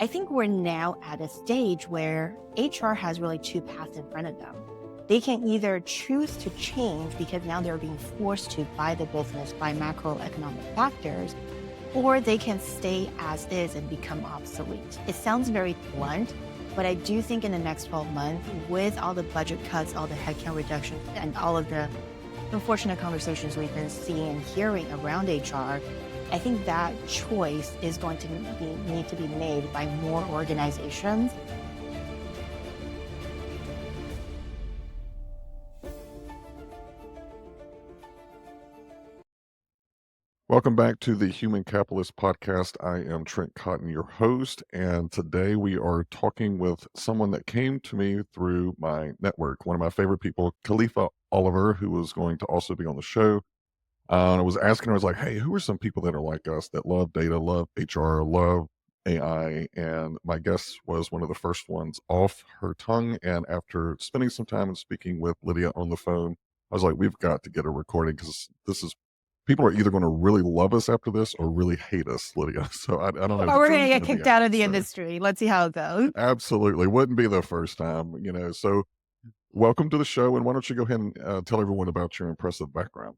I think we're now at a stage where HR has really two paths in front of them. They can either choose to change because now they're being forced to by the business, by macroeconomic factors, or they can stay as is and become obsolete. It sounds very blunt, but I do think in the next 12 months, with all the budget cuts, all the headcount reductions, and all of the unfortunate conversations we've been seeing and hearing around HR, I think that choice is going to need to be made by more organizations. Welcome back to the Human Capitalist Podcast. I am Trent Cotton, your host, and today we are talking with someone that came to me through my network, one of my favorite people, Khalifa Oliver, who was going to also be on the show. I was asking her, I was like, hey, who are some people that are like us that love data, love HR, love AI? And my guest was one of the first ones off her tongue. And after spending some time and speaking with Lydia on the phone, I was like, we've got to get a recording because this is people are either going to really love us after this or really hate us, Lydia. So I don't know. Or we're going to get gonna kicked out of the industry. Let's see how it goes. Absolutely. Wouldn't be the first time, So welcome to the show. And why don't you go ahead and tell everyone about your impressive background?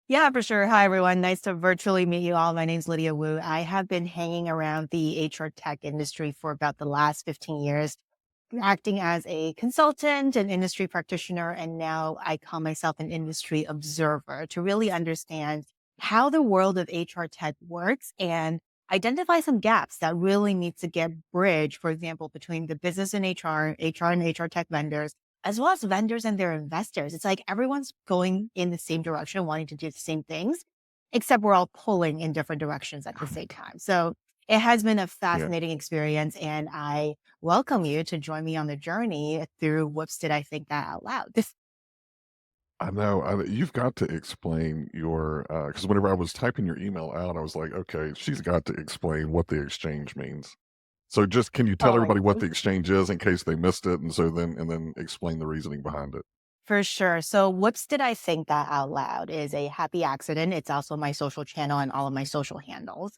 Yeah, for sure. Hi, everyone. Nice to virtually meet you all. My name's Lydia Wu. I have been hanging around the HR tech industry for about the last 15 years, acting as a consultant, an industry practitioner, and now I call myself an industry observer to really understand how the world of HR tech works and identify some gaps that really need to get bridged, for example, between the business and HR and HR tech vendors, as well as vendors and their investors. It's like everyone's going in the same direction, wanting to do the same things, except we're all pulling in different directions at the same time. So it has been a fascinating experience, and I welcome you to join me on the journey through whoops, did I think that out loud? I know. You've got to explain your, because whenever I was typing your email out, I was like, okay, she's got to explain what the exchange means. So just can you tell Oh my everybody what goodness. the exchange is in case they missed it? And then explain the reasoning behind it. For sure. So whoops, did I think that out loud is a happy accident. It's also my social channel and all of my social handles.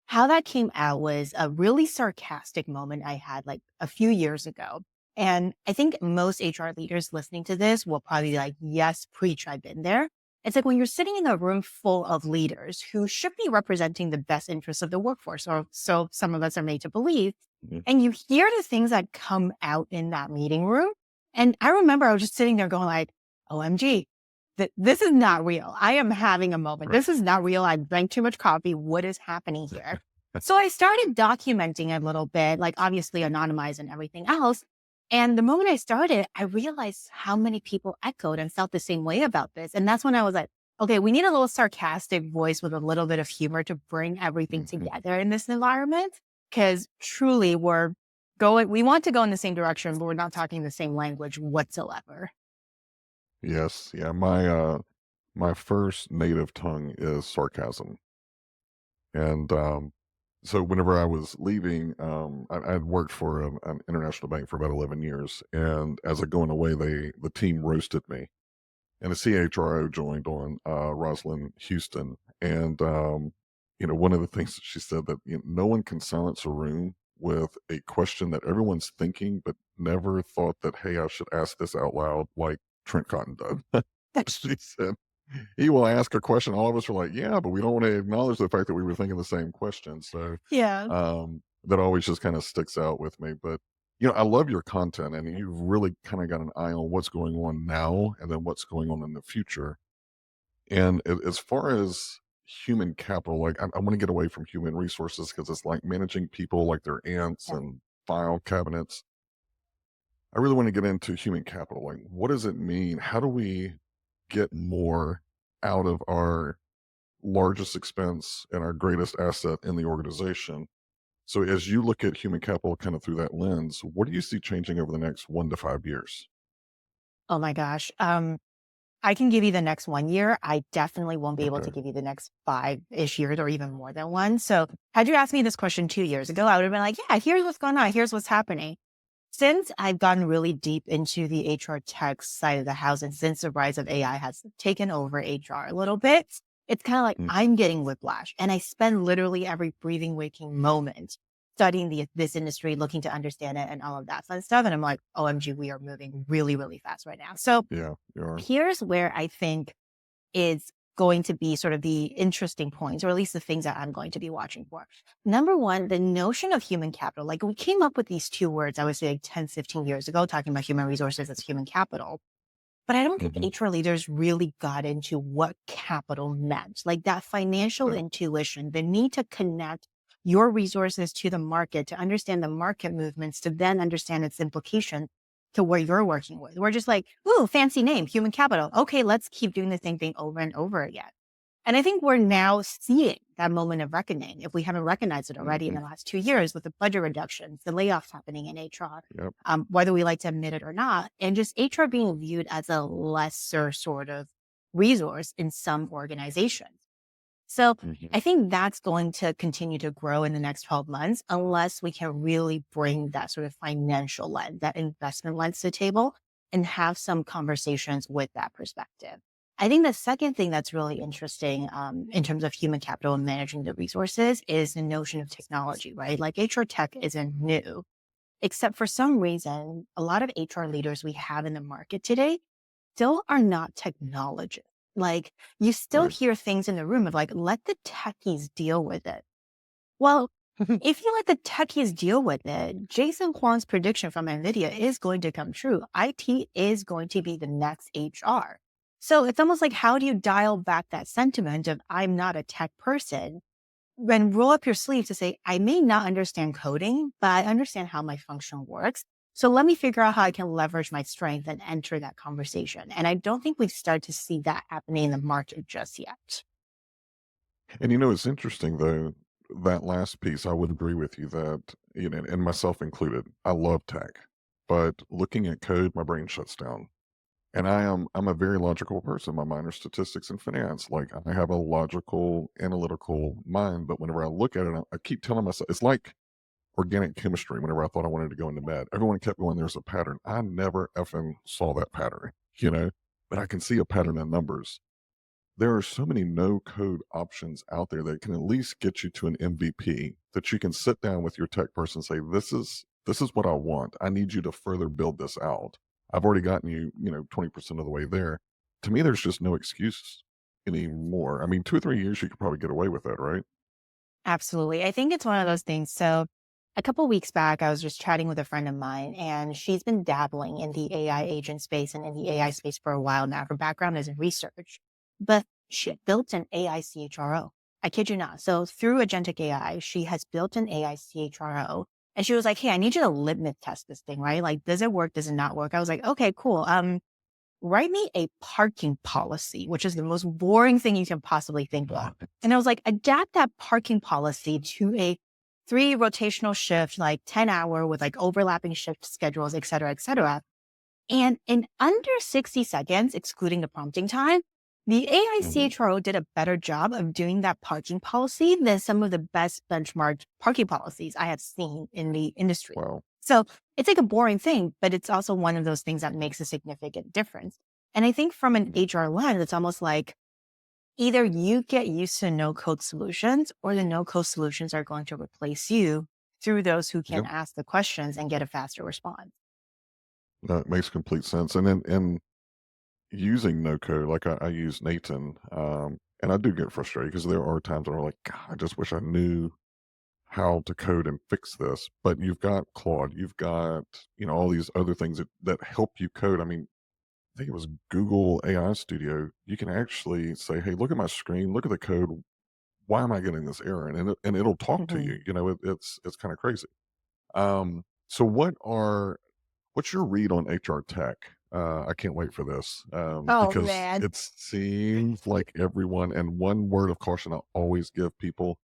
How that came out was a really sarcastic moment I had like a few years ago. And I think most HR leaders listening to this will probably be like, yes, preach, I've been there. It's like when you're sitting in a room full of leaders who should be representing the best interests of the workforce, or so some of us are made to believe. Mhm. And you hear the things that come out in that meeting room. And I remember I was just sitting there going like, OMG, this is not real. I am having a moment. Right. This is not real. I drank too much coffee. What is happening here? So I started documenting a little bit, like obviously anonymized and everything else. And the moment I started, I realized how many people echoed and felt the same way about this. And that's when I was like, okay, we need a little sarcastic voice with a little bit of humor to bring everything Mhm. together in this environment. Because truly we want to go in the same direction, but we're not talking the same language whatsoever. Yes. Yeah. My first native tongue is sarcasm. And so whenever I was leaving, I had worked for an international bank for about 11 years. And as I going away, the team roasted me. And the CHRO joined on, Rosalind Houston. And, one of the things that she said that no one can silence a room with a question that everyone's thinking, but never thought that, hey, I should ask this out loud like Trent Cotton did. She said, he will ask a question. All of us are like, yeah, but we don't want to acknowledge the fact that we were thinking the same question. So Yeah. that always just kind of sticks out with me. But, I love your content and you've really kind of got an eye on what's going on now and then what's going on in the future. And as far as human capital, like I want to get away from human resources because it's like managing people like they're ants Yeah. and file cabinets. I really want to get into human capital. Like, what does it mean? How do we get more out of our largest expense and our greatest asset in the organization? So, as you look at human capital kind of through that lens, what do you see changing over the next 1 to 5 years? Oh my gosh. I can give you the next 1 year. I definitely won't be able to Okay. give you the next 5-ish years or even more than one. So had you asked me this question 2 years ago, I would have been like, yeah, here's what's going on. Here's what's happening. Since I've gotten really deep into the HR tech side of the house and since the rise of AI has taken over HR a little bit, it's kind of like Mm. I'm getting whiplash and I spend literally every breathing, waking moment studying this industry, looking to understand it and all of that fun stuff. And I'm like, OMG, we are moving really, really fast right now. So Yeah, you are. here's where I think is going to be sort of the interesting points, or at least the things that I'm going to be watching for. Number one, the notion of human capital. Like we came up with these two words, I would say like 10, 15 years ago, talking about human resources as human capital. But I don't think Mhm. HR leaders really got into what capital meant, like that financial Yeah. intuition, the need to connect your resources to the market, to understand the market movements, to then understand its implication to where you're working with. We're just like, ooh, fancy name, human capital. Okay, let's keep doing the same thing over and over again. And I think we're now seeing that moment of reckoning, if we haven't recognized it already in Mhm. the last 2 years with the budget reductions, the layoffs happening in HR, Yep. whether we like to admit it or not, and just HR being viewed as a lesser sort of resource in some organizations. So Mhm. I think that's going to continue to grow in the next 12 months unless we can really bring that sort of financial lens, that investment lens to the table and have some conversations with that perspective. I think the second thing that's really interesting in terms of human capital and managing the resources is the notion of technology, right? Like HR tech isn't new, except for some reason, a lot of HR leaders we have in the market today still are not technologists. Like you still Right. hear things in the room of like, let the techies deal with it. Well, if you let the techies deal with it, Jason Huang's prediction from NVIDIA is going to come true. IT is going to be the next HR. So it's almost like, how do you dial back that sentiment of I'm not a tech person, then roll up your sleeve to say, I may not understand coding, but I understand how my function works. So let me figure out how I can leverage my strength and enter that conversation. And I don't think we've started to see that happening in the market just yet. And it's interesting though, that last piece, I would agree with you that, and myself included, I love tech, but looking at code, my brain shuts down. And I'm a very logical person. My minor statistics and finance. Like I have a logical, analytical mind, but whenever I look at it, I keep telling myself it's like organic chemistry. Whenever I thought I wanted to go into med, everyone kept going, there's a pattern. I never effing saw that pattern, you know, but I can see a pattern in numbers. There are so many no code options out there that can at least get you to an MVP that you can sit down with your tech person and say, this is what I want. I need you to further build this out. I've already gotten you, 20% of the way there. To me, there's just no excuse anymore. I mean, 2 or 3 years, you could probably get away with that, right? Absolutely. I think it's one of those things. So a couple weeks back, I was just chatting with a friend of mine, and she's been dabbling in the AI agent space and in the AI space for a while now. Her background is in research, but she built an AI CHRO. I kid you not. So through Agentic AI, she has built an AI CHRO. And she was like, hey, I need you to litmus test this thing, right? Like, does it work? Does it not work? I was like, okay, cool. Write me a parking policy, which is the most boring thing you can possibly think of. And I was like, adapt that parking policy to a 3 rotational shift, like 10-hour with like overlapping shift schedules, et cetera, et cetera. And in under 60 seconds, excluding the prompting time, the AI Mhm. CHRO did a better job of doing that parking policy than some of the best benchmarked parking policies I have seen in the industry. Wow. So it's like a boring thing, but it's also one of those things that makes a significant difference. And I think from an Yeah. HR lens, it's almost like either you get used to no code solutions or the no code solutions are going to replace you through those who can Yeah. ask the questions and get a faster response. No, it makes complete sense. And then, using no code, like I use Nathan, and I do get frustrated because there are times when I'm like, God, I just wish I knew how to code and fix this. But you've got Claude, you've got, all these other things that help you code. I mean, I think it was Google AI Studio. You can actually say, hey, look at my screen, look at the code. Why am I getting this error? And it'll talk to Mhm. you. It's kind of crazy. So what's your read on HR tech? I can't wait for this Oh because man. it seems like everyone, and one word of caution I always give people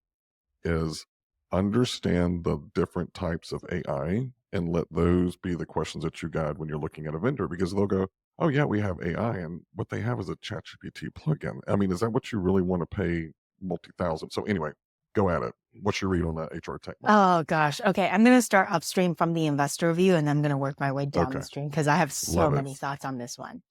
is understand the different types of AI and let those be the questions that you guide when you're looking at a vendor because they'll go, oh, yeah, we have AI. And what they have is a ChatGPT plugin. I mean, is that what you really want to pay multi thousand? So, anyway, go at it. What's your read on that HR tech market? Oh gosh. Okay. I'm going to start upstream from the investor view and I'm going to work my way down the Okay. stream because I have so Love it. many thoughts on this one.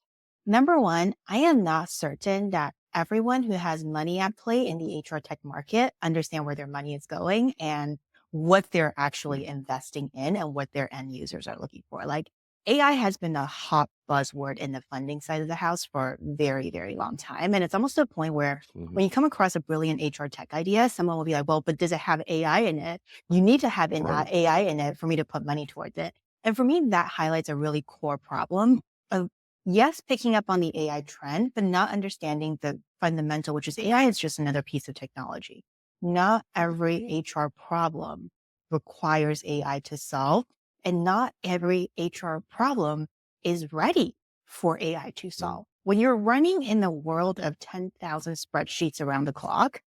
Number one, I am not certain that everyone who has money at play in the HR tech market understand where their money is going and what they're Mm. actually investing in and what their end users are looking for. Like AI has been a hot buzzword in the funding side of the house for a very, very long time. And it's almost to a point where Mhm. when you come across a brilliant HR tech idea, someone will be like, well, but does it have AI in it? You need to have an Right. AI in it for me to put money towards it. And for me, that highlights a really core problem of, yes, picking up on the AI trend, but not understanding the fundamental, which is AI is just another piece of technology. Not every HR problem requires AI to solve, and not every HR problem is ready for AI to Mm. solve. When you're running in the world of 10,000 spreadsheets around the clock,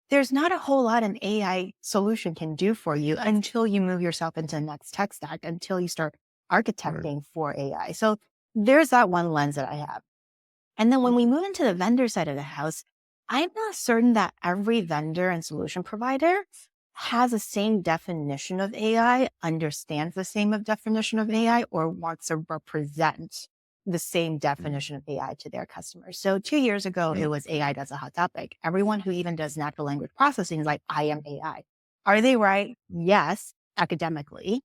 there's not a whole lot an AI solution can do for you until you move yourself into the next tech stack, until you start Right. architecting for AI. So there's that one lens that I have. And then when we move into the vendor side of the house, I'm not certain that every vendor and solution provider has the same definition of AI, understands the same definition of AI, or wants to represent the same Mm. definition of AI to their customers. So 2 years ago, Yeah. it was AI that's a hot topic. Everyone who even does natural language processing is like, I am AI. Are they right? Yes, academically.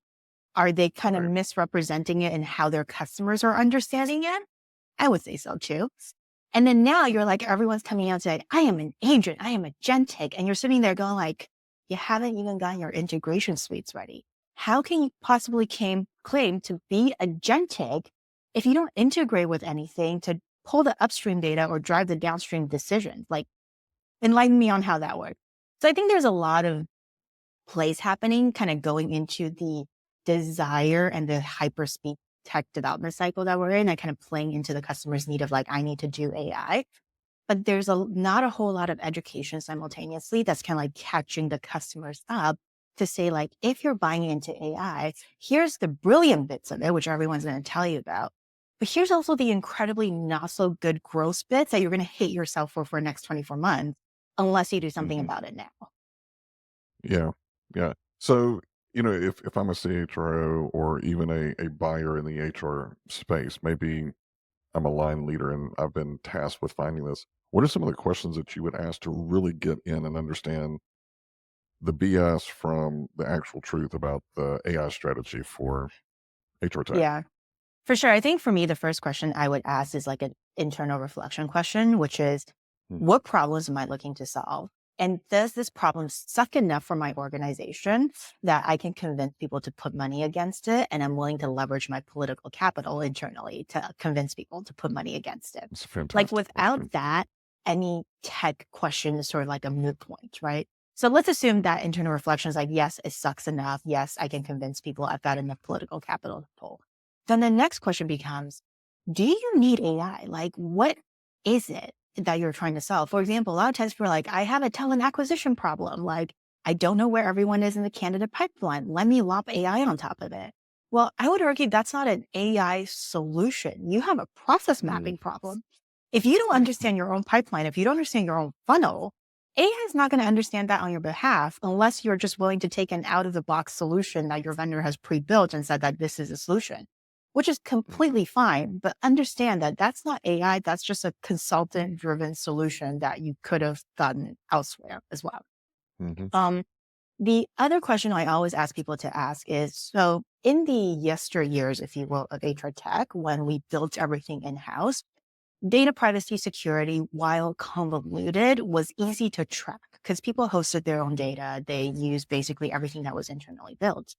Are they kind of Right. misrepresenting it in how their customers are understanding it? I would say so too. And then now you're like, everyone's coming out saying, I am an agent, I am a agentic. And you're sitting there going like, you haven't even gotten your integration suites ready. How can you possibly claim to be agentic if you don't integrate with anything to pull the upstream data or drive the downstream decisions? Like, enlighten me on how that works. So I think there's a lot of plays happening, kind of going into the desire and the hyper speed tech development cycle that we're in, and kind of playing into the customer's need of like, I need to do AI. But there's not a whole lot of education simultaneously that's kind of like catching the customers up to say, like, if you're buying into AI, here's the brilliant bits of it, which everyone's going to tell you about. But here's also the incredibly not so good gross bits that you're going to hate yourself for the next 24 months unless you do something Mhm. about it now. Yeah. Yeah. So, if I'm a CHRO or even a buyer in the HR space, maybe I'm a line leader and I've been tasked with finding this. What are some of the questions that you would ask to really get in and understand the BS from the actual truth about the AI strategy for HR tech? Yeah. For sure. I think for me, the first question I would ask is like an internal reflection question, which is, Mm. what problems am I looking to solve? And does this problem suck enough for my organization that I can convince people to put money against it? And I'm willing to leverage my political capital internally to convince people to put money against it. It's a Like fantastic without question. that, any tech question is sort of like a moot point, right? So let's assume that internal reflection is like, yes, it sucks enough. Yes, I can convince people I've got enough political capital to pull. Then the next question becomes, do you need AI? Like, what is it that you're trying to solve? For example, a lot of times people are like, I have a talent acquisition problem. Like, I don't know where everyone is in the candidate pipeline. Let me lop AI on top of it. Well, I would argue that's not an AI solution. You have a process Mm. mapping problem. If you don't understand your own pipeline, if you don't understand your own funnel, AI is not going to understand that on your behalf unless you're just willing to take an out of the box solution that your vendor has pre built and said that this is a solution, which is Mm. completely fine. But understand that that's not AI. That's just a consultant driven solution that you could have gotten elsewhere as well. Mhm. Um, the other question I always ask people to ask is, so in the yesteryears, if you will, of HR tech, when we built everything in house, data privacy security, while convoluted, was easy to track because people hosted their own data. They used basically everything that was internally built.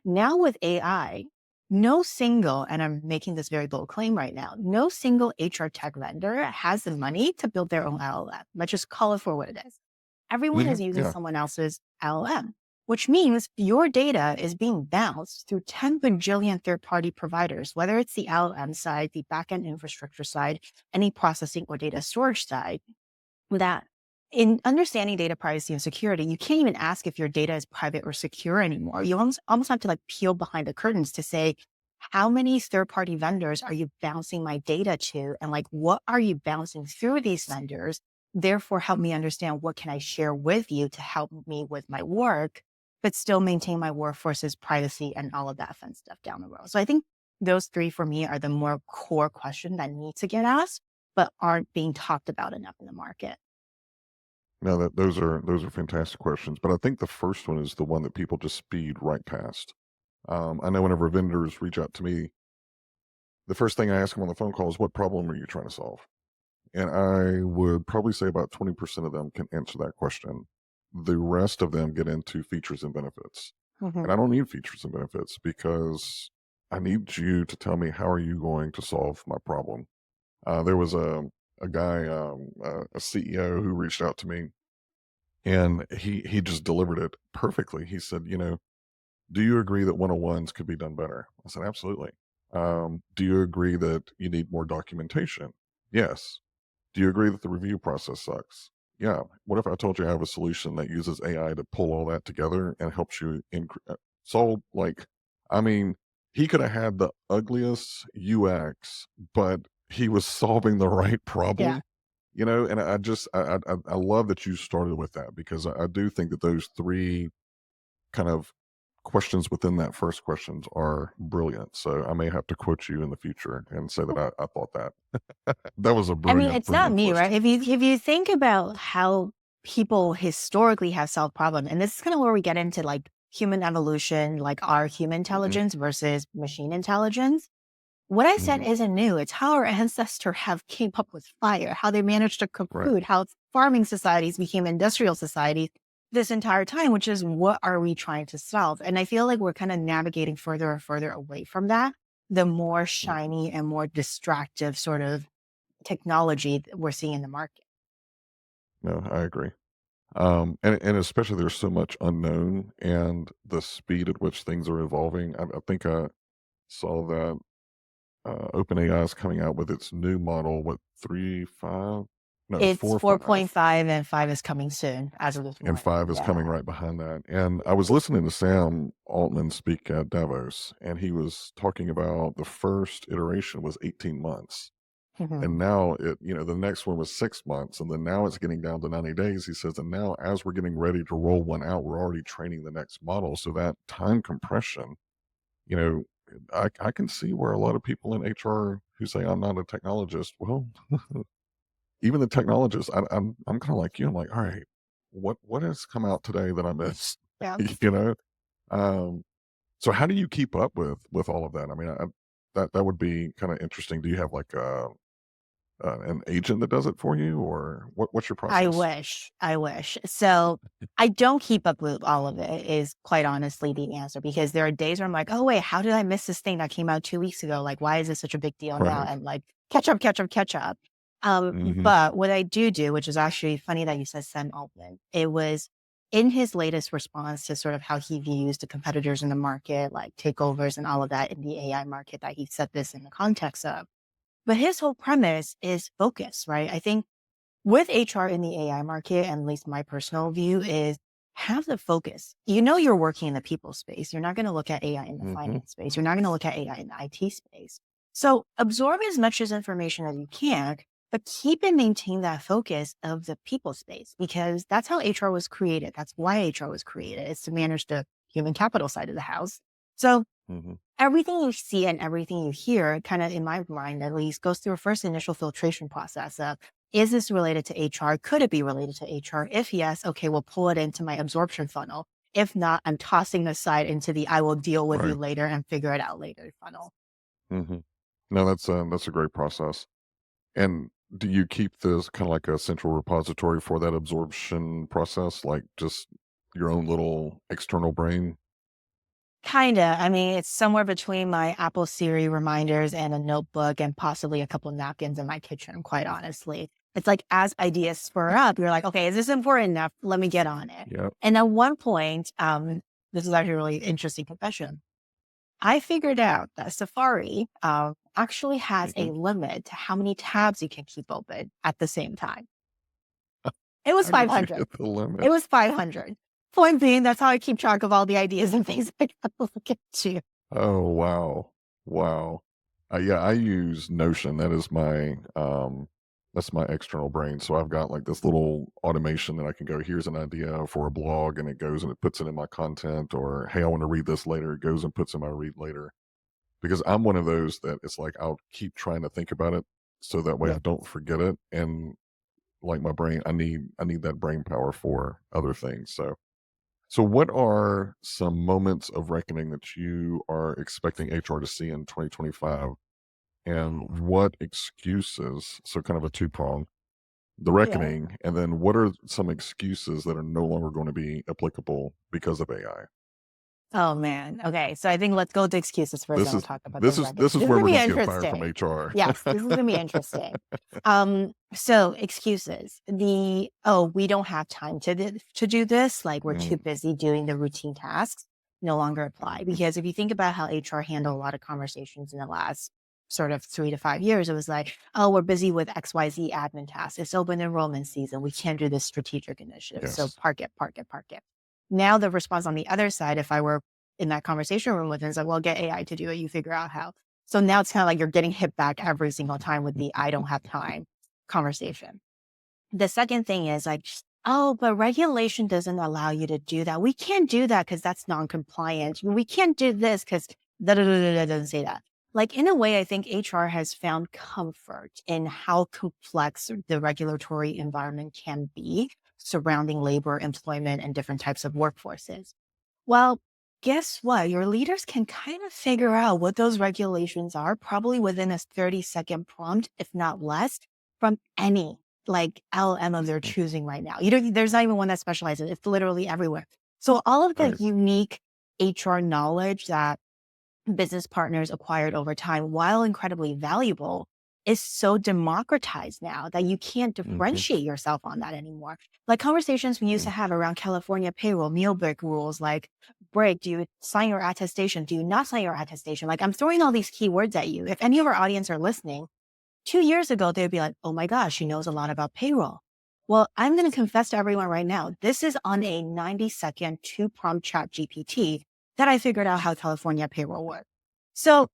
Now with AI, no single, and I'm making this very bold claim right now, no single HR tech vendor has the money to build their own LLM. Let's just call it for what it is. Everyone is Mhm. using Yeah. someone else's LLM, which means your data is being bounced through 10 bajillion third party providers, whether it's the LLM side, the backend infrastructure side, any processing or data storage side, that in understanding data privacy and security, you can't even ask if your data is private or secure anymore. You almost have to like peel behind the curtains to say, how many third party vendors are you bouncing my data to? And like, what are you bouncing through these vendors? Therefore, help me understand what can I share with you to help me with my work, but still maintain my workforce's privacy and all of that fun stuff down the road. So I think those three for me are the more core question that need to get asked, but aren't being talked about enough in the market. No, that those are fantastic questions, but I think the first one is the one that people just speed right past. I know whenever vendors reach out to me, the first thing I ask them on the phone call is, "What problem are you trying to solve?" And I would probably say about 20% of them can answer that question. The rest of them get into features and benefits. Mhm. And I don't need features and benefits because I need you to tell me how are you going to solve my problem. There was a guy, a CEO who reached out to me, and he just delivered it perfectly. He said, "Do you agree that 101s could be done better?" I said, "Absolutely." "Do you agree that you need more documentation?" "Yes." "Do you agree that the review process sucks?" "Yeah." "What if I told you I have a solution that uses AI to pull all that together and helps you solve, like, I mean, he could have had the ugliest UX, but he was solving the right Yeah. problem, and I just I love that you started with that because I do think that those 3 kind of questions within that first questions are brilliant. So I may have to quote you in the future and say that I thought that. That was a I mean, brilliant, it's not brilliant me, right? question. If you think about how people historically have solved problems, and this is kind of where we get into like human evolution, like our human Mhm, intelligence versus machine intelligence. What I said mhm, isn't new. It's how our ancestors have came up with fire, how they managed to cook right, food, how farming societies became industrial societies this entire time, which is what are we trying to solve? And I feel like we're kind of navigating further and further away from that, the more mhm. shiny and more distractive sort of technology that we're seeing in the market. No, I agree. And especially there's so much unknown and the speed at which things are evolving. I think I saw that OpenAI is coming out with its new model, what, 3.5? No, It's 4.5. 4.5 and 5 is coming soon as of this And morning. 5 is Yeah. coming right behind that. And I was listening to Sam Altman speak at Davos, and he was talking about the first iteration was 18 months. And Mhm. now the next one was 6 months. And then now it's getting down to 90 days. He says, and now as we're getting ready to roll one out, we're already training the next model. So that time compression, you know, I can see where a lot of people in HR who say I'm not a technologist, well, even the technologists, I'm kind of like you. I'm like, all right, what has come out today that I missed? Yeah. you know. Um, so how do you keep up with all of that? I mean, that would be kind of interesting. Do you have like an agent that does it for you, or what's your I process? wish. I wish. So I don't keep up with all of it is quite honestly the answer because there are days where I'm like, oh wait, how did I miss this thing that came out 2 weeks ago? Like, why is this such a big deal now? Right. And like catch up, catch up, catch up. Hmm. But what I do, which is actually funny that you said Sam Altman, it was in his latest response to sort of how he views the competitors in the market, like takeovers and all of that in the AI market, that he said this in the context of. But his whole premise is focus, right? I think with HR in the AI market, and at least my personal view is have the focus. You know, you're working in the people space. You're not going to look at AI in the Hmm. finance space. You're not going to look at AI in the IT space. So absorb as much as information as you can, but keep and maintain that focus of the people space because that's how HR was created. That's why HR was created. It's to manage the human capital side of the house. So Hmm. everything you see and everything you hear, kind of in my mind at least, goes through a first initial filtration process of, is this related to HR? Could it be related to HR? If yes, okay, we'll pull it into my absorption funnel. If not, I'm tossing this side into the I will deal with you Right. later and figure it out later funnel. Hmm. No, that's a great process. And do you keep this kind of like a central repository for that absorption process, like just your own little external brain? Kinda. I mean, it's somewhere between my Apple Siri reminders and a notebook and possibly a couple napkins in my kitchen, quite honestly. It's like as ideas spur up, you're like, okay, is this important enough? Let me get on it. Yep. And at one point, this is actually a really interesting confession. I figured out that Safari actually has Hmm. a limit to how many tabs you can keep open at the same time. It was How did you 500. hit the limit? It was 500. Point being, that's how I keep track of all the ideas and things I got to look into. Oh, wow. Wow. Yeah, I use Notion. That's my external brain. So I've got like this little automation that I can go, here's an idea for a blog, and it goes and it puts it in my content, or hey, I want to read this later. It goes and puts in my read later. Because I'm one of those that it's like I'll keep trying to think about it so that way Yeah. I don't forget it. And like my brain. I need that brain power for other things. So what are some moments of reckoning that you are expecting HR to see in 2025? And what excuses, so kind of a two prong, the Yeah. reckoning, and then what are some excuses that are no longer going to be applicable because of AI? Oh man. Okay. So I think let's go to excuses first, This then we'll is talk about the this is reckoning. this is This is where gonna we're be going to get fired from interesting. HR. Yes, this is gonna be interesting. So excuses. We don't have time to do this, like we're too Mm, busy doing the routine tasks, no longer apply. Because if you think about how HR handled a lot of conversations in the last sort of 3 to 5 years, it was like, oh, we're busy with XYZ admin tasks. It's open enrollment season. We can't do this strategic initiative. So yes. park it, park it, park it. Now the response on the other side, if I were in that conversation room with them, is like, well, get AI to do it. You figure out how. So now it's kind of like you're getting hit back every single time with the I don't have time conversation. The second thing is like, oh, but regulation doesn't allow you to do that. We can't do that because that's non-compliant. We can't do this because doesn't say that. Like in a way, I think HR has found comfort in how complex the regulatory environment can be surrounding labor, employment, and different types of workforces. Well, guess what? Your leaders can kind of figure out what those regulations are probably within a 30-second prompt, if not less, from any like LM of their Mm, choosing right now. You know, there's not even one that specializes. It's literally everywhere. So all of the right. unique HR knowledge that business partners acquired over time, while incredibly valuable, is so democratized now that you can't Hmm. differentiate yourself on that anymore. Like conversations we used to have around California payroll, meal break rules, like break, do you sign your attestation? Do you not sign your attestation? Like I'm throwing all these keywords at you. If any of our audience are listening, 2 years ago, they'd be like, oh my gosh, she knows a lot about payroll. Well, I'm going to confess to everyone right now, this is on a 90-second two prompt chat GPT that I figured out how California payroll works. So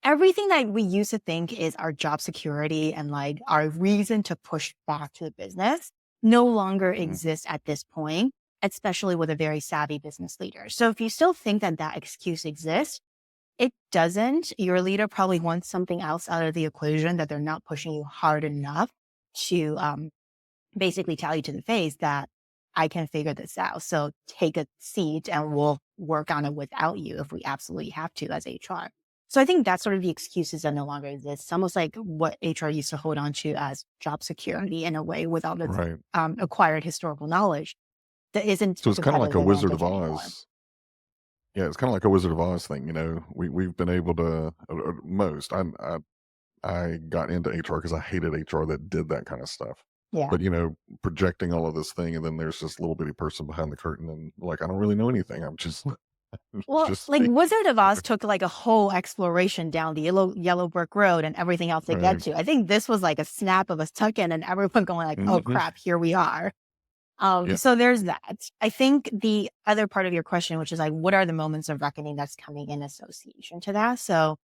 everything that we used to think is our job security and like our reason to push back to the business no longer Hmm. exists at this point, especially with a very savvy business leader. So if you still think that that excuse exists, it doesn't. Your leader probably wants something else out of the equation that they're not pushing you hard enough to basically tell you to the face that I can figure this out. So take a seat and we'll work on it without you if we absolutely have to as HR. So I think that's sort of the excuses that no longer exist. It's almost like what HR used to hold on to as job security in a way without its Right. acquired historical knowledge that isn't So a it's kind of like competitive a Wizard advantage of anymore. Oz. Yeah, it's kind of like a Wizard of Oz thing. We've been able to most. I got into HR because I hated HR that did that kind of stuff. Yeah. But projecting all of this thing, and then there's this little bitty person behind the curtain, and like I don't really know anything. I'm just Well, just like me. Wizard of Oz took like a whole exploration down the yellow brick road and everything else to get Right. to. I think this was like a snap of a tuck-in and everyone going like, oh Hmm. crap, here we are. Yeah. So there's that. I think the other part of your question, which is like, what are the moments of reckoning that's coming in association to that? So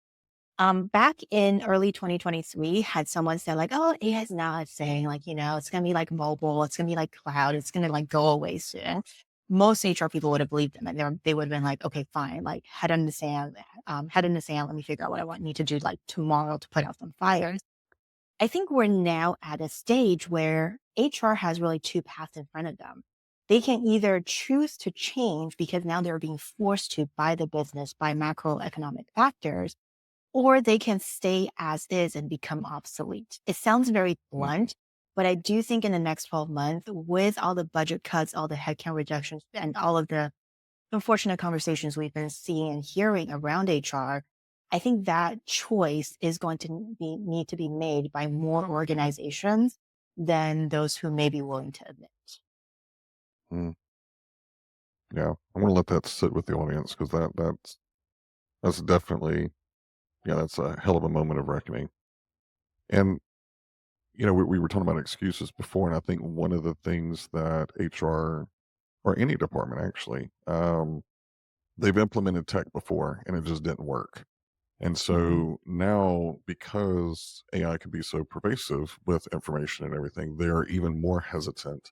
back in early 2023, had someone said like, oh, AI is not saying like, it's going to be like mobile, it's going to be like cloud, it's going to like go away soon. Most HR people would have believed them and they would have been like, okay, fine, like head in the sand, let me figure out what need to do like tomorrow to put out some fires. I think we're now at a stage where HR has really two paths in front of them. They can either choose to change because now they're being forced to by the business, by macroeconomic factors, or they can stay as is and become obsolete. It sounds very Hmm. blunt, but I do think in the next 12 months, with all the budget cuts, all the headcount reductions, and all of the unfortunate conversations we've been seeing and hearing around HR, I think that choice is going to need to be made by more organizations than those who may be willing to admit. Mm, yeah. I want to let that sit with the audience because that's definitely, yeah, that's a hell of a moment of reckoning. And we were talking about excuses before, and I think one of the things that HR or any department actually, they've implemented tech before and it just didn't work. And Mhm. so now, because AI can be so pervasive with information and everything, they are even more hesitant.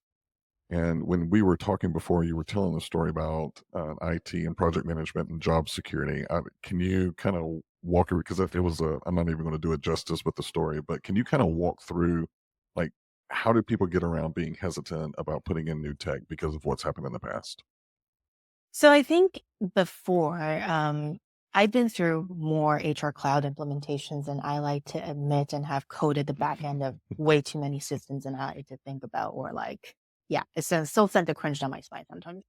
And when we were talking before, you were telling the story about IT and project management and job security. Can you kind of walk through? Because it was I'm not even going to do it justice with the story, but can you kind of walk through, like, how do people get around being hesitant about putting in new tech because of what's happened in the past? So I think before, I've been through more HR cloud implementations than I like to admit and have coded the back end of way too many systems and I like to think about or like, yeah, still sent a cringe down my spine sometimes.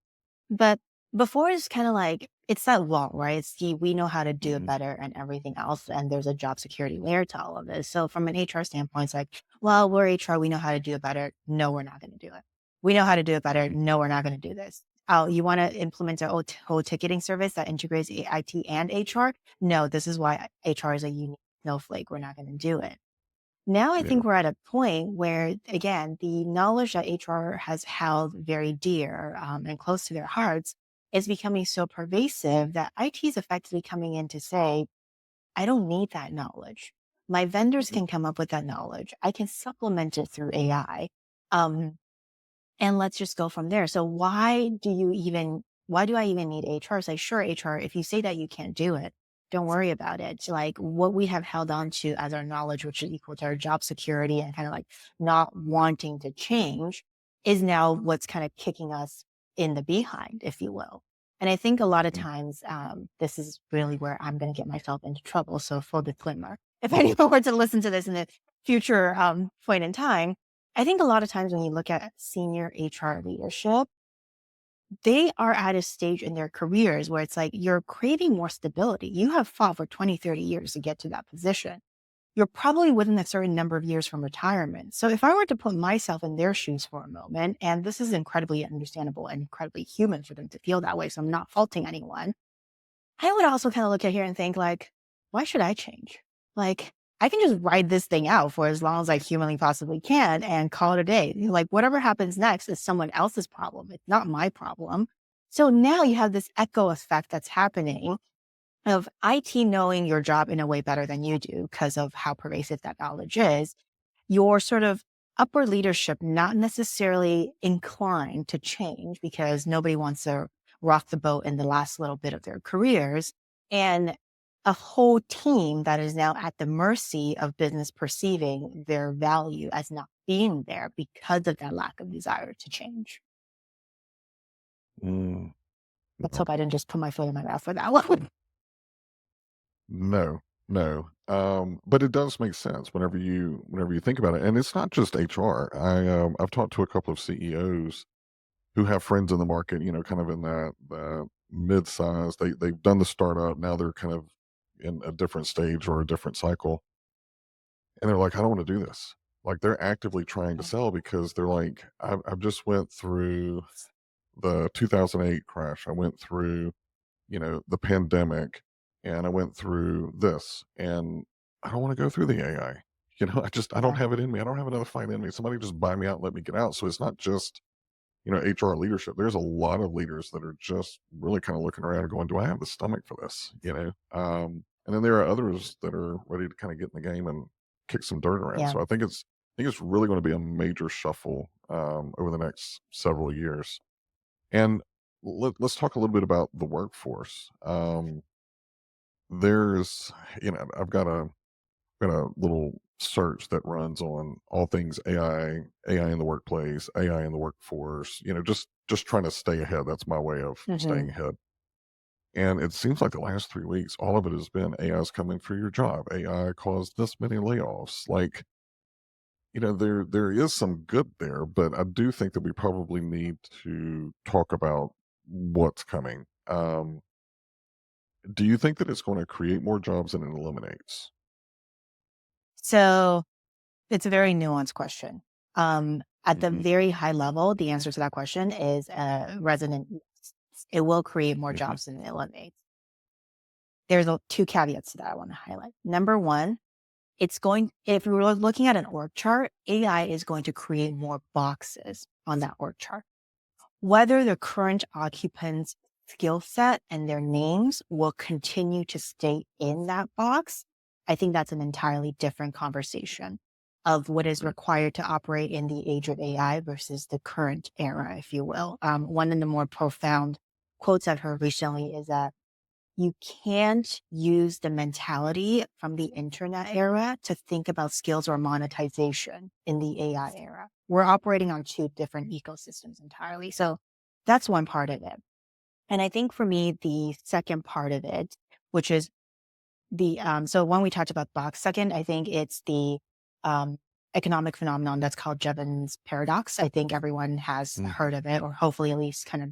But before it's kind of like it's that wall, right? It's the we know how to do it Mhm. better and everything else. And there's a job security layer to all of this. So from an HR standpoint, it's like, well, we're HR, we know how to do it better. No, we're not going to do it. We know how to do it better. No, we're not going to do this. Oh, you want to implement a whole ticketing service that integrates IT and HR? No, this is why HR is a unique snowflake. We're not going to do it. Now I Yeah. think we're at a point where, again, the knowledge that HR has held very dear and close to their hearts is becoming so pervasive that IT is effectively coming in to say, I don't need that knowledge. My vendors Mhm. can come up with that knowledge. I can supplement it through AI. Um, and let's just go from there. So why do I even need HR? It's like, sure, HR, if you say that you can't do it, don't worry about it. It's like what we have held on to as our knowledge, which is equal to our job security and kind of like not wanting to change is now what's kind of kicking us in the behind, if you will. And I think a lot of Mhm. times, this is really where I'm going to get myself into trouble. So full disclaimer, if anyone were to listen to this in the future point in time, I think a lot of times when you look at senior HR leadership, they are at a stage in their careers where it's like you're craving more stability. You have fought for 20, 30 years to get to that position. You're probably within a certain number of years from retirement. So if I were to put myself in their shoes for a moment, and this is incredibly understandable and incredibly human for them to feel that way, so I'm not faulting anyone. I would also kind of look at here and think like, why should I change? Like, I can just ride this thing out for as long as I humanly possibly can and call it a day. Like, whatever happens next is someone else's problem. It's not my problem. So now you have this echo effect that's happening of IT knowing your job in a way better than you do because of how pervasive that knowledge is. Your sort of upper leadership not necessarily inclined to change because nobody wants to rock the boat in the last little bit of their careers, and a whole team that is now at the mercy of business perceiving their value as not being there because of that lack of desire to change. Mm, Let's no, hope I didn't just put my foot in my mouth for that one. no, no. But it does make sense whenever you think about it, and it's not just HR. I've talked to a couple of CEOs who have friends in the market, kind of in that mid-size. They've done the startup. Now they're kind of in a different stage or a different cycle, and they're like, I don't want to do this. Like they're actively trying to sell because they're like, I've just went through the 2008 crash. I went through, the pandemic, and I went through this, and I don't want to go through the AI. I don't Yeah. have it in me. I don't have another fight in me. Somebody just buy me out and let me get out. So it's not just HR leadership. There's a lot of leaders that are just really kind of looking around and going, "Do I have the stomach for this?" And then there are others that are ready to kind of get in the game and kick some dirt around. Yeah. So I think it's really going to be a major shuffle over the next several years. And let's talk a little bit about the workforce. There's, I've got a little search that runs on all things AI in the workplace, AI in the workforce, just trying to stay ahead. That's my way of Hmm. staying ahead. And it seems like the last 3 weeks, all of it has been AI is coming for your job. AI caused this many layoffs. Like, there is some good there, but I do think that we probably need to talk about what's coming. Do you think that it's going to create more jobs than it eliminates? So it's a very nuanced question. At the Hmm. very high level, the answer to that question is resonant. Yes. It will create more Hmm. jobs than it eliminates. There's two caveats to that I want to highlight. Number one, if we were looking at an org chart, AI is going to create more boxes on that org chart. Whether the current occupants' skill set and their names will continue to stay in that box, I think that's an entirely different conversation of what is required to operate in the age of AI versus the current era, if you will. One of the more profound quotes I've heard recently is that you can't use the mentality from the internet era to think about skills or monetization in the AI era. We're operating on two different ecosystems entirely. So that's one part of it. And I think for me, the second part of it, which is so when we talked about box second, I think it's the um, economic phenomenon that's called Jevons paradox. I think everyone has Mm, heard of it, or hopefully at least kind of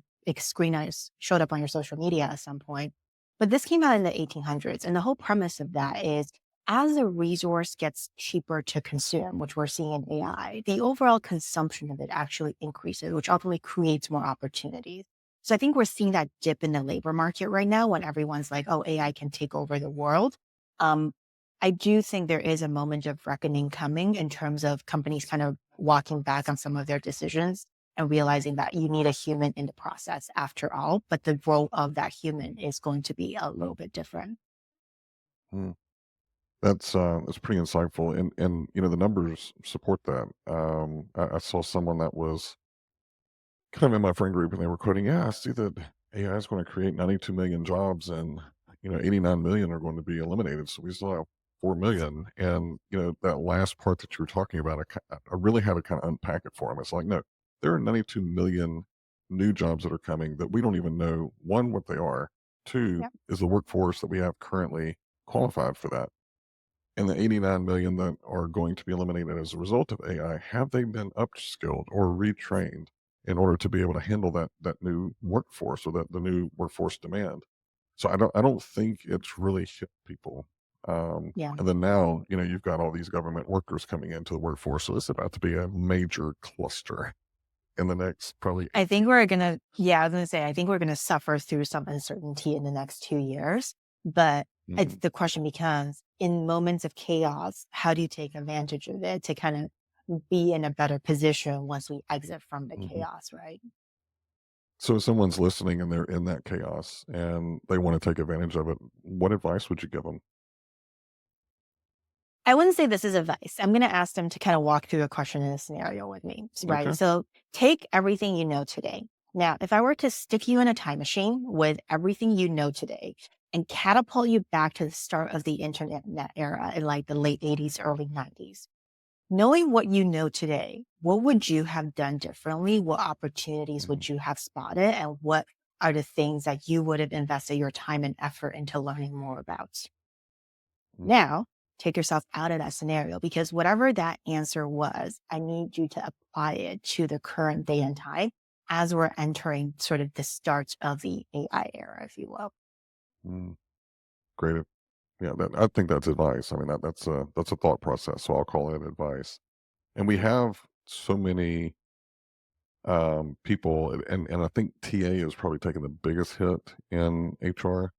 showed up on your social media at some point. But this came out in the 1800s, and the whole premise of that is as a resource gets cheaper to consume, which we're seeing in AI, the overall consumption of it actually increases, which ultimately creates more opportunities. So I think we're seeing that dip in the labor market right now when everyone's like, oh, AI can take over the world. Um, I do think there is a moment of reckoning coming in terms of companies kind of walking back on some of their decisions and realizing that you need a human in the process after all, but the role of that human is going to be a little bit different. mm. That's pretty insightful, and the numbers support that. I saw someone that was kind of in my friend group, and they were quoting, "Yeah, I see that AI is going to create 92 million jobs, and 89 million are going to be eliminated. So we still have 4 million." And that last part that you were talking about, I really had to kind of unpack it for them. It's like, no, there are 92 million new jobs that are coming that we don't even know, one, what they are. Two, Yep. is the workforce that we have currently qualified for that? And the 89 million that are going to be eliminated as a result of AI, have they been upskilled or retrained in order to be able to handle that new workforce, or that the new workforce demand? So I don't think it's really hit people. Yeah. And then now, you've got all these government workers coming into the workforce, so it's about to be a major cluster in the next probably I 18. think we're gonna yeah, I was gonna say, I think we're gonna suffer through some uncertainty in the next 2 years, but Mhm, the question becomes, in moments of chaos, how do you take advantage of it to kind of be in a better position once we exit from the mhm. chaos, right? So if someone's listening and they're in that chaos and they want to take advantage of it, what advice would you give them? I wouldn't say this is advice. I'm gonna ask them to kind of walk through a question in a scenario with me, right? Okay. So take everything you know today. Now, if I were to stick you in a time machine with everything you know today and catapult you back to the start of the internet net era in like the late 80s, early 90s, knowing what you know today, what would you have done differently? What opportunities Mhm, would you have spotted? And what are the things that you would have invested your time and effort into learning more about? mhm, Now, take yourself out of that scenario because whatever that answer was, I need you to apply it to the current day and time as we're entering sort of the start of the AI era, if you will. mhm. Great. Yeah, I think that's advice. I mean, that's a thought process, so I'll call it advice. And we have so many people, and I think TA is probably taking the biggest hit in HR.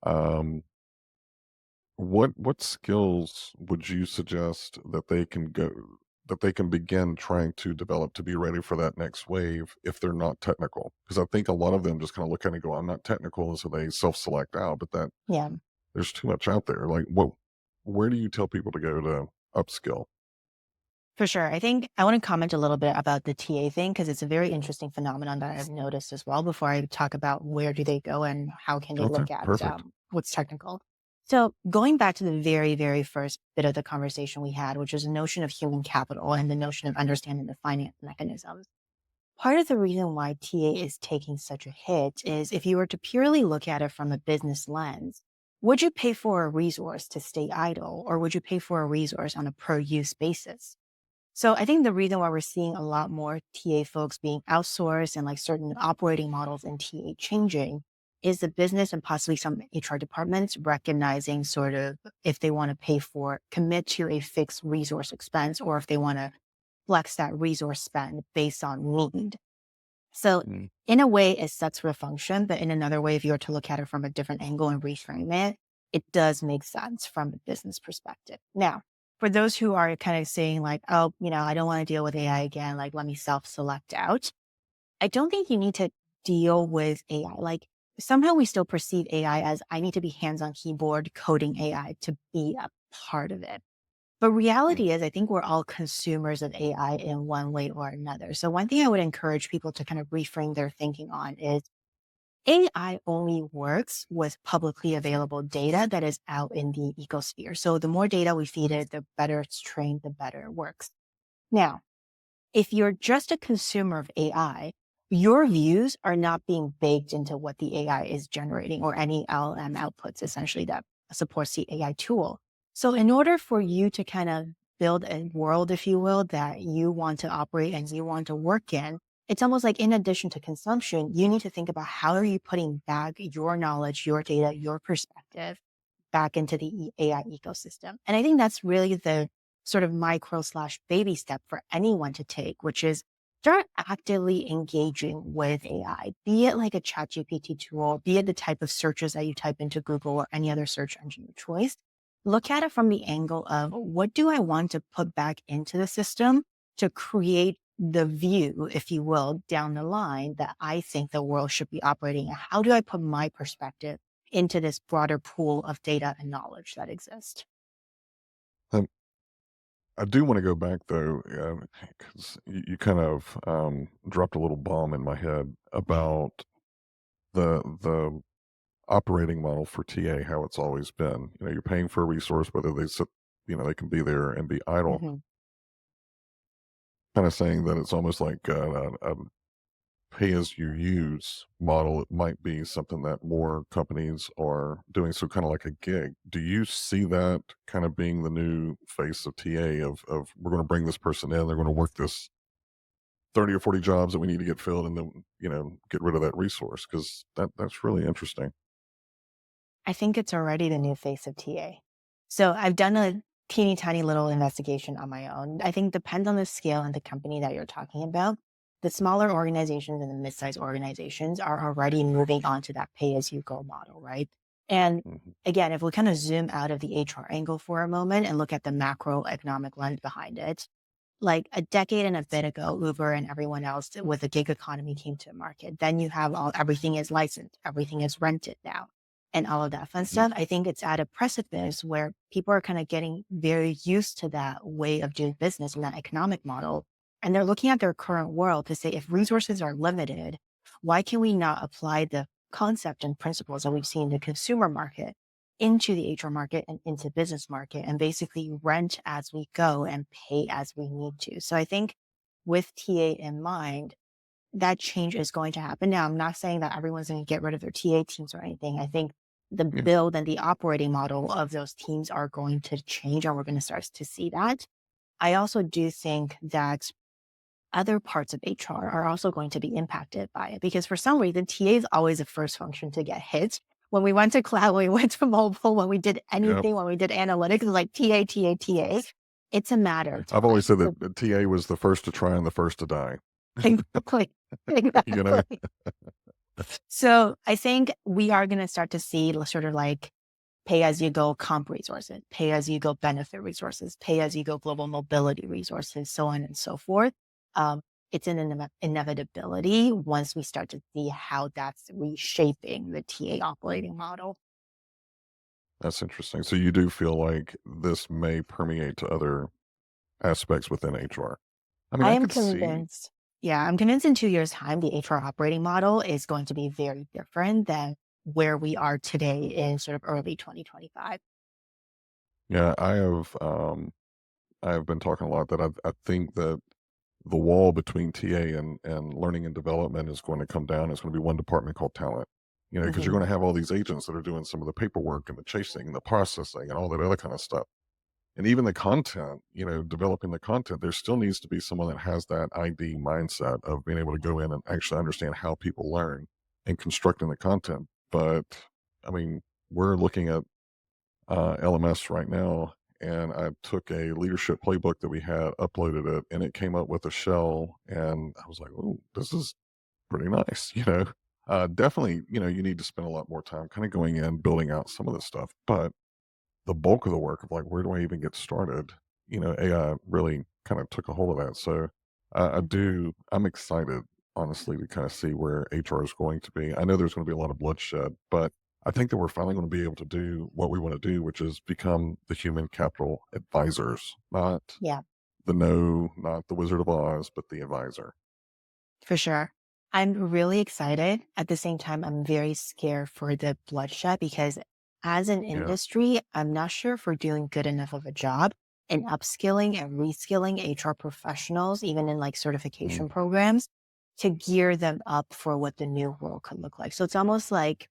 Um, what skills would you suggest that they can begin trying to develop to be ready for that next wave if they're not technical? Because I think a lot of them just kind of look at it and go, "I'm not technical," and so they self-select out. But that Yeah. there's too much out there. Like, where do you tell people to go to upskill? For sure. I think I want to comment a little bit about the TA thing because it's a very interesting phenomenon that I've noticed as well before I talk about where do they go and how can they Okay, look at perfect. what's technical. So going back to the very, very first bit of the conversation we had, which was the notion of human capital and the notion of understanding the finance mechanisms. Part of the reason why TA is taking such a hit is if you were to purely look at it from a business lens, would you pay for a resource to stay idle or would you pay for a resource on a per use basis? So I think the reason why we're seeing a lot more TA folks being outsourced and like certain operating models in TA changing is the business and possibly some HR departments recognizing sort of if they want to pay for, commit to a fixed resource expense, or if they want to flex that resource spend based on need. So Mm, in a way, it sets for a function, but in another way, if you were to look at it from a different angle and reframe it, it does make sense from a business perspective. Now, for those who are kind of saying like, oh, I don't want to deal with AI again, like let me self-select out. I don't think you need to deal with AI. Like somehow we still perceive AI as I need to be hands on keyboard coding AI to be a part of it. But mm, reality is, I think we're all consumers of AI in one way or another. So one thing I would encourage people to kind of reframe their thinking on is AI only works with publicly available data that is out in the ecosphere. So the more data we feed it, the better it's trained, the better it works. Now, if you're just a consumer of AI, your views are not being baked into what the AI is generating or any LM outputs essentially that supports the AI tool. So in order for you to kind of build a world, if you will, that you want to operate and you want to work in, it's almost like in addition to consumption, you need to think about how are you putting back your knowledge, your data, your perspective back into the AI ecosystem. And I think that's really the sort of micro slash baby step for anyone to take, which is start actively engaging with AI, be it like a chat GPT tool, be it the type of searches that you type into Google or any other search engine of choice. Look at it from the angle of what do I want to put back into the system to create the view, if you will, down the line that I think the world should be operating at? How do I put my perspective into this broader pool of data and knowledge that exist? Um, I do want to go back though, because you kind of dropped a little bomb in my head about the operating model for TA, how it's always been. You know, you're paying for a resource, whether they sit, they can be there and be idle. Mhm. Kind of saying that it's almost like a pay as you use model. It might be something that more companies are doing. So kind of like a gig. Do you see that kind of being the new face of TA of we're going to bring this person in, they're going to work this 30 or 40 jobs that we need to get filled and then, get rid of that resource? Because that's really interesting. I think it's already the new face of TA. So I've done a teeny tiny little investigation on my own. I think depends on the scale and the company that you're talking about. The smaller organizations and the mid-sized organizations are already moving on to that pay as you go model, right? And Mhm. again, if we kind of zoom out of the HR angle for a moment and look at the macroeconomic lens behind it, like a decade and a bit ago, Uber and everyone else with the gig economy came to market. Then you have everything is licensed, everything is rented now, and all of that fun Mhm. stuff. I think it's at a precipice where people are kind of getting very used to that way of doing business and that economic model. And they're looking at their current world to say, if resources are limited, why can we not apply the concept and principles that we've seen in the consumer market into the HR market and into business market and basically rent as we go and pay as we need to. So I think with TA in mind, that change is going to happen. Now, I'm not saying that everyone's going to get rid of their TA teams or anything. I think the Yeah. build and the operating model of those teams are going to change and we're going to start to see that. I also do think that other parts of HR are also going to be impacted by it because for some reason, TA is always the first function to get hit. When we went to cloud, when we went to mobile, when we did Yep. anything, when we did analytics, it was like TA, TA, TA. It's a matter of I've always time. said So that TA was the first to try and the first to die. exactly, you know? exactly. So I think we are going to start to see sort of like pay as you go comp resources, pay as you go benefit resources, pay as you go global mobility resources, so on and so forth. Um, it's an inevitability once we start to see how that's reshaping the TA operating model. That's interesting. So you do feel like this may permeate to other aspects within HR. I mean, I I am could see. convinced. Yeah, I'm convinced in 2 years' time, the HR operating model is going to be very different than where we are today in sort of early 2025. Yeah, I have been talking a lot that I think that the wall between TA and learning and development is going to come down. It's going to be one department called talent. Because you're Mhm. going to have all these agents that are doing some of the paperwork and the chasing and the processing and all that other kind of stuff. And even the content, developing the content, there still needs to be someone that has that ID mindset of being able to go in and actually understand how people learn and constructing the content. But I mean, we're looking at LMS right now, and I took a leadership playbook that we had, uploaded it, and it came up with a shell, and I was like, "Oh, this is pretty nice." Definitely, you need to spend a lot more time kind of going in, building out some of this stuff, but the bulk of the work of like, where do I even get started? AI really kind of took a hold of that. So I'm excited, honestly, to kind of see where HR is going to be. I know there's going to be a lot of bloodshed, but I think that we're finally going to be able to do what we want to do, which is become the human capital advisors, not Yeah, not the Wizard of Oz, but the advisor. for sure. I'm really excited. At the same time, I'm very scared for the bloodshed because as an Yeah. industry, I'm not sure if we're doing good enough of a job in upskilling and reskilling HR professionals, even in like Mm, certification programs, to gear them up for what the new world could look like. So it's almost like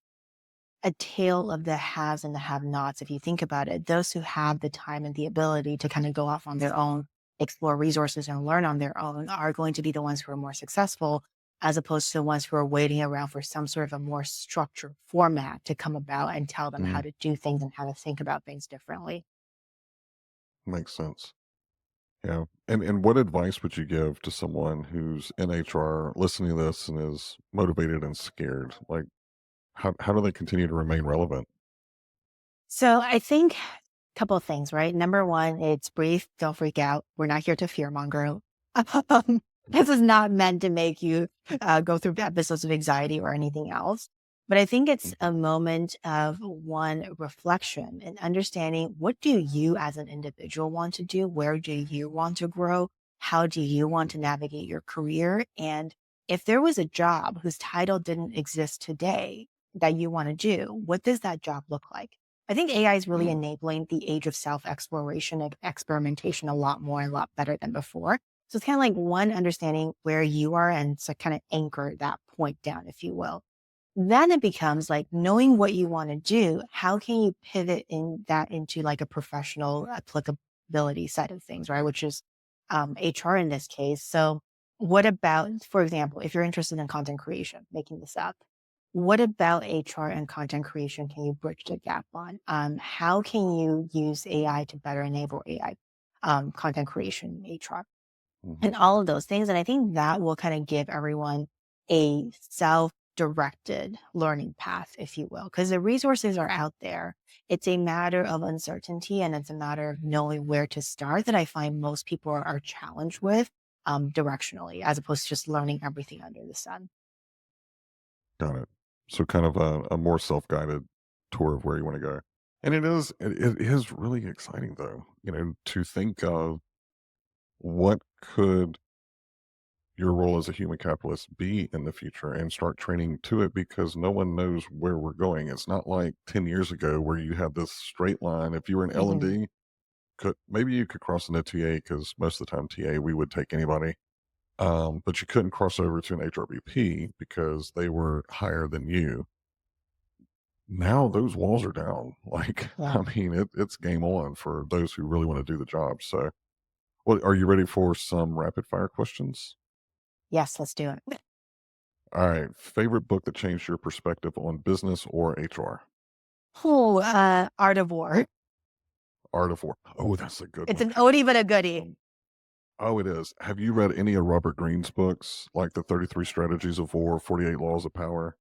a tale of the haves and the have-nots. If you think about it, those who have the time and the ability to kind of go off on their own, explore resources and learn on their own are going to be the ones who are more successful, as opposed to the ones who are waiting around for some sort of a more structured format to come about and tell them how mm, to do things and how to think about things differently. makes sense. Yeah. And what advice would you give to someone who's in HR listening to this and is motivated and scared? Like, how do they continue to remain relevant? So I think a couple of things, right? Number one, it's breathe, don't freak out. We're not here to fearmonger. Um, this is not meant to make you go through episodes of anxiety or anything else. But I think it's Mhm, a moment of one reflection and understanding, what do you as an individual want to do? Where do you want to grow? How do you want to navigate your career? And if there was a job whose title didn't exist today that you want to do, what does that job look like? I think AI is really mm, enabling the age of self exploration and experimentation a lot more, and a lot better than before. So it's kind of like one, understanding where you are and to kind of anchor that point down, if you will. Then it becomes like knowing what you want to do. How can you pivot in that into like a professional applicability side of things, right? Which is HR in this case. So, what about, for example, if you're interested in content creation, making this up, what about HR and content creation can you bridge the gap on? How can you use AI to better enable AI content creation in HR? mhm. And all of those things. And I think that will kind of give everyone a self directed learning path, if you will, because the resources are out there. It's a matter of uncertainty and it's a matter of knowing where to start that I find most people are challenged with directionally, as opposed to just learning everything under the sun. Got it. So kind of a more self-guided tour of where you want to go. And it is really exciting though, to think of what could your role as a human capitalist be in the future and start training to it because no one knows where we're going. It's not like 10 years ago where you had this straight line. If you were an Hmm. L&D, maybe you could cross into TA because most of the time TA, we would take anybody. But you couldn't cross over to an HRBP because they were higher than you. Now those walls are down. Like, Yeah. I mean, it's game on for those who really want to do the job. So, well, are you ready for some rapid fire questions? Yes, let's do it. All right. Favorite book that changed your perspective on business or HR? Oh, Art of War. Art of War. Oh, that's a good It's one. an oldie but a goodie. Um, oh, it is. Have you read any of Robert Greene's books, like the 33 Strategies of War, 48 Laws of Power,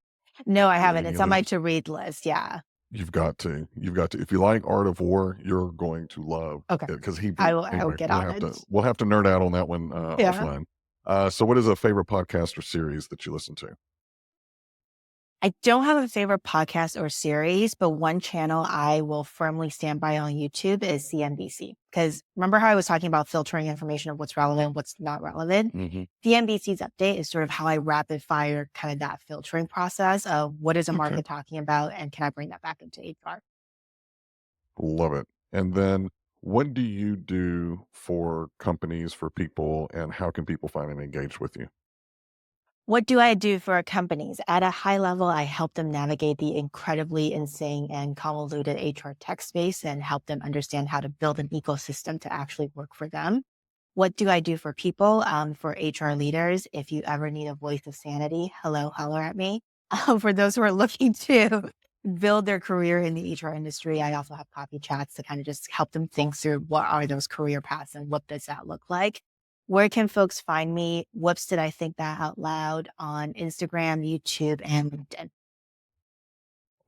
No, I or haven't. any It's of on my those? to read list. Yeah. You've got to. You've got to. If you like Art of War, you're going to love Okay. it because I will anyway, get we'll on have it. to nerd out on that one Yeah. offline. So what is a favorite podcast or series that you listen to? I don't have a favorite podcast or series, but one channel I will firmly stand by on YouTube is CNBC. Because remember how I was talking about filtering information of what's relevant, what's not relevant? Hmm. CNBC's update is sort of how I rapid fire kind of that filtering process of what is a Okay, market talking about and can I bring that back into HR? love it. And then what do you do for companies, for people, and how can people find and engage with you? What do I do for companies? At a high level, I help them navigate the incredibly insane and convoluted HR tech space and help them understand how to build an ecosystem to actually work for them. What do I do for people? For HR leaders, if you ever need a voice of sanity, hello, holler at me. For those who are looking to build their career in the HR industry, I also have coffee chats to kind of just help them think through what are those career paths and what does that look like. Where can folks find me? Whoops, did I think that out loud on Instagram, YouTube, and LinkedIn?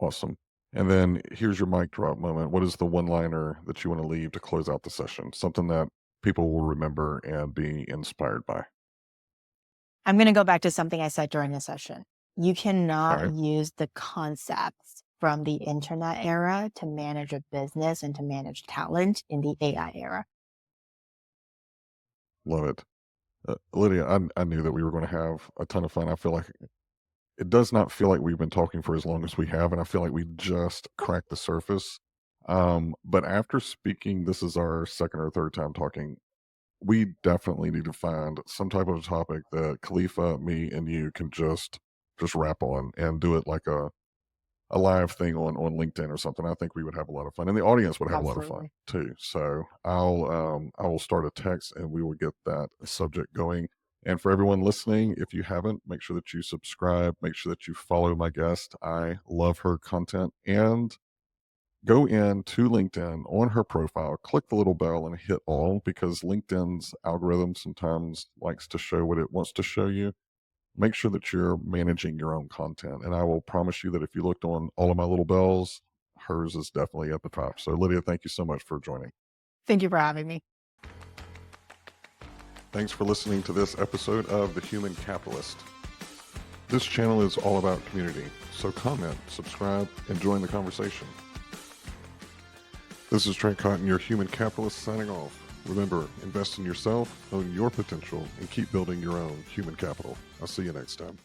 Awesome. And then here's your mic drop moment. What is the one liner that you want to leave to close out the session? Something that people will remember and be inspired by. I'm going to go back to something I said during the session. You All cannot right. use the concepts from the internet era to manage a business and to manage talent in the AI era. Love it. Lydia, I knew that we were going to have a ton of fun. I feel like it does not feel like we've been talking for as long as we have, and I feel like we just cracked the surface. But after speaking, this is our second or third time talking. We definitely need to find some type of topic that Khalifa, me, and you can just wrap on and do it like a live thing on LinkedIn or something. I think we would have a lot of fun, and the audience would have a lot of fun Absolutely. too. So I will start a text, and we will get that subject going. And for everyone listening, if you haven't, make sure that you subscribe. Make sure that you follow my guest. I love her content, and go in to LinkedIn on her profile, click the little bell, and hit all because LinkedIn's algorithm sometimes likes to show what it wants to show you. Make sure that you're managing your own content. And I will promise you that if you looked on all of my little bells, hers is definitely at the top. So, Lydia, thank you so much for joining. Thank you for having me. Thanks for listening to this episode of The Human Capitalist. This channel is all about community, so comment, subscribe, and join the conversation. This is Trent Cotton, your human capitalist, signing off. Remember, invest in yourself, own your potential, and keep building your own human capital. I'll see you next time.